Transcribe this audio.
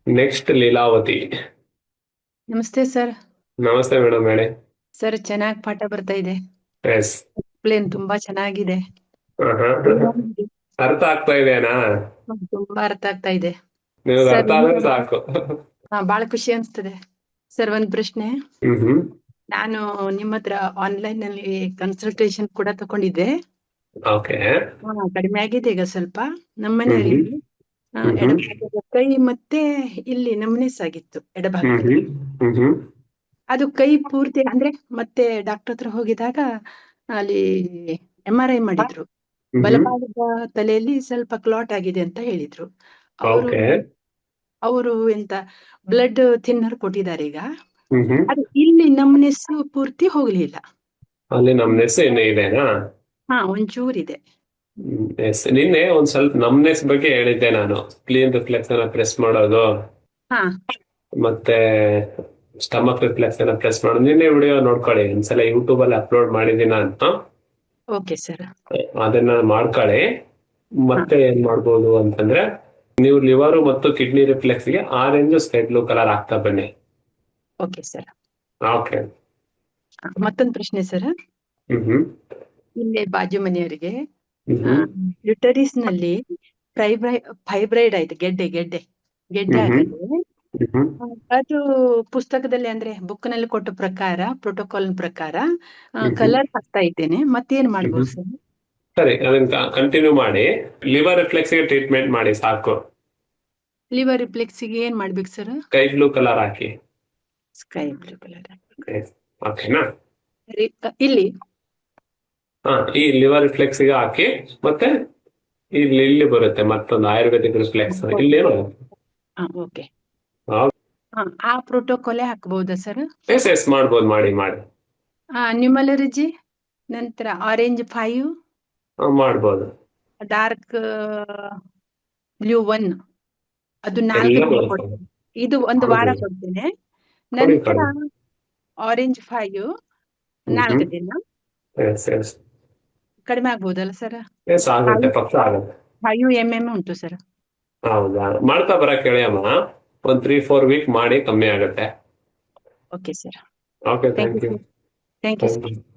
Next Leelavathi. ನಮಸ್ತೆ sir. ನಮಸ್ತೆ madam, ಹೇಳಿ. ಸರ್ ಚೆನ್ನಾಗಿ ಪಾಠ ಬರ್ತಾ ಇದೆ. ಎಸ್. ಎಕ್ಸ್ಪ್ಲೇನ್ ತುಂಬಾ ಚೆನ್ನಾಗಿದೆ. ಅರ್ಥ ಆಗ್ತಾ ಇದೆನಾ? ತುಂಬಾ ಅರ್ಥ ಆಗ್ತಾ ಇದೆ. ನಿಮ್ಗೆ ಸರ್ ಅರ್ಥ ಆದ್ರೆ ಸಾಕು. ಬಹಳ ಖುಷಿ ಅನ್ಸ್ತದೆ. ಸರ್ ಒಂದ್ ಪ್ರಶ್ನೆ. ಹ್ಮ್. ನಾನು ನಿಮ್ಮ ಹತ್ರ ಆನ್ಲೈನ್ ನಲ್ಲಿ ಕನ್ಸಲ್ಟೇಷನ್ ಕೂಡ ತಗೊಂಡಿದ್ದೆ. ಓಕೆ. ಕಡಿಮೆ ಆಗಿದೆ ಈಗ ಸ್ವಲ್ಪ. ನಮ್ಮ ಹ್ಮ್ ಮನೆಯಲ್ಲಿ ಹ್ಮ್ ಹ್ಮ್ ಹ್ಮ್ ಎಡಭಾಗದ ಕೈ ಮತ್ತೆ ಇಲ್ಲಿ ನಮ್ನೆಸ್ ಆಗಿತ್ತು ಹ್ಮ್ ಎಡಭಾಗದಲ್ಲಿ. ಹ್ಮ್ ಹ್ಮ್ ಅದು ಕೈ ಪೂರ್ತಿ ಅಂದ್ರೆ ಮತ್ತೆ ಡಾಕ್ಟರ್ ಹತ್ರ ಹೋಗಿದಾಗ ಅಲ್ಲಿ MRI ಮಾಡಿದ್ರು. ಹ್ಮ್ ಹ್ಮ್ ಬಲಭಾಗದ ತಲೆಯಲ್ಲಿ ಸ್ವಲ್ಪ ಕ್ಲಾಟ್ ಆಗಿದೆ ಅಂತ ಹೇಳಿದ್ರು. ಅವರು ಓಕೆ. ಅವರು ಎಂತ ಬ್ಲಡ್ ಥಿನ್ನರ್ ಕೊಟ್ಟಿದ್ದಾರೆ ಈಗ. ಹ್ಮ್. ಅದು ಇಲ್ಲಿ ನಮ್ನೆಸ್ ಪೂರ್ತಿ ಹೋಗ್ಲಿಲ್ಲ. ಅಲ್ಲಿ ನಮ್ ಹೆಸರು ಇನ್ನೇ ಇದೆನಾ? ಒಂಚೂರಿದೆ. ಎಸ್, ನಿನ್ನೆ ಒಂದ್ ಸ್ವಲ್ಪ ನಮ್ನೆಸ್ ಬಗ್ಗೆ ಹೇಳಿದ್ದೆ ನಾನು. ಕ್ಲೀನ್ ರಿಫ್ಲೆಕ್ಸ್ ಅನ್ನ ಪ್ರೆಸ್ ಮಾಡೋದು, ಹಾ ಮತ್ತೆ ಸ್ಟಮಕ್ ರಿಫ್ಲೆಕ್ಸ್ ಅನ್ನ ಪ್ರೆಸ್ ಮಾಡೋದು. ನಿನ್ನೆ ವಿಡಿಯೋ ನೋಡ್ಕೊಳ್ಳಿ, ಒಂದ್ಸಲ ಯೂಟ್ಯೂಬ್ ಅಲ್ಲಿ ಅಪ್ಲೋಡ್ ಮಾಡಿದೀನಿ ನಾನು. Okay sir. ಅದನ್ನ ಮಾಡ್ಕೊಳ್ಳಿ. ಹಾ ಮತ್ತೆ ಏನ್ ಮಾಡ್ಬೋದು ಅಂತಂದ್ರೆ, ನೀವು ಲಿವರ್ ಮತ್ತು ಕಿಡ್ನಿ ರಿಫ್ಲೆಕ್ಸ್ ಗೆ ಆರೆಂಜ್ ಸ್ಕೈ ಬ್ಲೂ ಕಲರ್ ಆಗ್ತಾ ಬನ್ನಿ. Okay sir. ಓಕೆ. ಮತ್ತೊಂದು ಪ್ರಶ್ನೆ ಸರ್. ಹ್ಮ್ ಇಲ್ಲೇ ಬಾಜು ಮನೆಯವರಿಗೆ ಹ್ಮ್ ಯುಟರಿಸ್ ನಲ್ಲಿ ಫೈಬ್ರೈಡ್ ಆಯ್ತು, ಗೆಡ್ಡೆ ಗೆಡ್ಡೆ ಗೆಡ್ಡೆ ಹ್ಮ್ ಹ್ಮ್ ಆಗದೆ. ಹ್ಮ್ ಅದು ಪುಸ್ತಕದಲ್ಲಿ ಅಂದ್ರೆ ಬುಕ್ ನಲ್ಲಿ ಕೊಟ್ಟ ಪ್ರಕಾರ, ಪ್ರೋಟೋಕಾಲ್ ಪ್ರಕಾರ ಹ್ಮ್ ಕಲರ್ ಹಾಕ್ತಾ ಇದ್ದೇನೆ. ಮತ್ತೇನ್ ಹ್ಮ್ ಮಾಡ್ಬೋದು ಸರ್? ಸರಿ, ಅದನ್ನ ಕಂಟಿನ್ಯೂ ಮಾಡಿ. ಲಿವರ್ ರಿಫ್ಲೆಕ್ಸ್ ಗೆ ಟ್ರೀಟ್ಮೆಂಟ್ ಮಾಡಿ ಸಾಕು. ಲಿವರ್ ರಿಫ್ಲೆಕ್ಸಿಗೆ ಏನ್ ಮಾಡ್ಬೇಕು ಸರ್? ಸ್ಕೈ ಬ್ಲೂ ಕಲರ್ ಹಾಕಿ. Sky blue colour. ಓಕೆನಾ? ಇಲ್ಲಿ ಹಾ, ಈ ಲಿವರ್ ರಿಫ್ಲೆಕ್ಸ್ ಗೆ ಹಾಕಿ. ಮತ್ತೆ ಇಲ್ಲಿ ಬರುತ್ತೆ ಮತ್ತೊಂದು ಆಯುರ್ವೇದಿಕ್ ರಿಫ್ಲೆಕ್ಸ್, ಇಲ್ಲಿ. ಓಕೆ. ಆ ಪ್ರೋಟೋಕಾಲೇ ಹಾಕಬಹುದಾ ಸರ್? ಎಸ್ ಎಸ್, ಮಾಡ್ಬೋದು, ಮಾಡಿ ಮಾಡಿ. ನ್ಯೂಮಲರ್ಜಿ ನಂತರ ಆರೆಂಜ್ 5, ಮಾಡ್ಬೋದು. ಡಾರ್ಕ್ ಬ್ಲೂ 1, ಅದು 4 ಎಲ್ಲ ದಿನ ಬರುತ್ತೆ. ಕೊಡ್ತೇನೆ. ಇದು ಒಂದು ವಾರ ಕೊಡ್ಬೋದು. ಕೊಡ್ತೇನೆ. ಕೊಡಿ ನಂತರ ಕೊಡಿ. ಆರೆಂಜ್ 5 ಹ್ಮ್. 4 ದಿನ. Yes yes. ಕಡಿಮೆ ಆಗ್ಬೋದಲ್ಲ ಸರ್? ಎಸ್, ಆಗುತ್ತೆ, ಪಕ್ಕ ಆಗುತ್ತೆ. 5 ಉಂಟು ಸರ್. ಹೌದಾ? ಮಾಡ್ತಾ ಬರಕ್ ಹೇಳಿ ಅಮ್ಮ. ಒಂದ್ 3-4 ವೀಕ್ ಮಾಡಿ, ಕಮ್ಮಿ ಆಗುತ್ತೆ. Okay sir. Okay, thank you thank you. Sir. Thank you sir. Thank you.